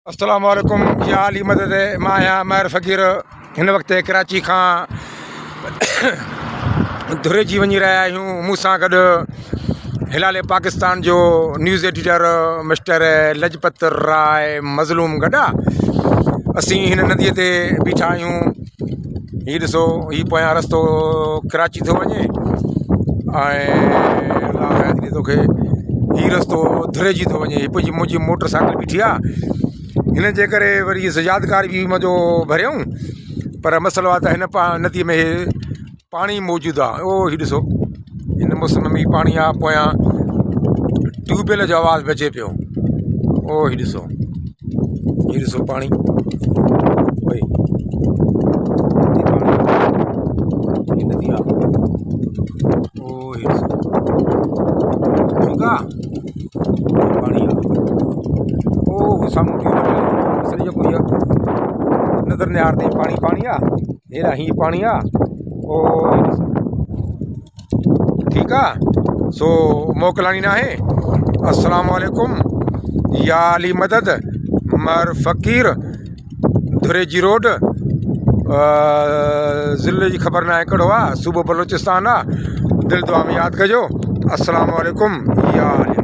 अस्सलाम वालेकुम। या अली मदद मां आहियां महर फ़कीर। हिन वक़्तु कराची खां धुरे जी वञी रहिया आहियूं। मूंसां गॾु हिलाले पाकिस्तान जो news editor mister Lajpat Rai मज़लूम गॾा। असीं हिन नदीअ ते बीठा आहियूं। हीअ ॾिसो, हीअ पोयां रस्तो कराची थो वञे ऐं अलाह तोखे हीअ रस्तो धुरे जी थो वञे। हीअ मुंहिंजी मोटर साइकिल बीठी आहे। हिन जे करे वरी यादगार बि मज़ो भरियऊं, पर मसइलो आहे त हिन नदीअ में पाणी मौजूदु आहे। ओ हीअ ॾिसो, हिन मौसम में पाणी आहे। पोयां ट्यूबवेल जो आवाज़ बि अचे पियो। ओ हीअ ॾिसो पाणी। हीअ नदी आहे। ओ हीअ ॾिसो, ठीकु आहे, पाणी आहे। ओ साम्हूं ट्यूबवेल जेको इहा नज़र न यार पाणी पाणी आहे। हेॾा हीअं पाणी आहे। ओ ठीकु आहे। सो मोकिलानी न आहे। अस्सलाम वालेकुम। या अली मदद महर फ़कीर, धुरे जी रोड, ज़िले जी ख़बर न आहे कहिड़ो आहे, सूबो बलोचिस्तान आहे। दिलि दुआ में यादि कजो। अस्सलाम वालेकुम। या अली।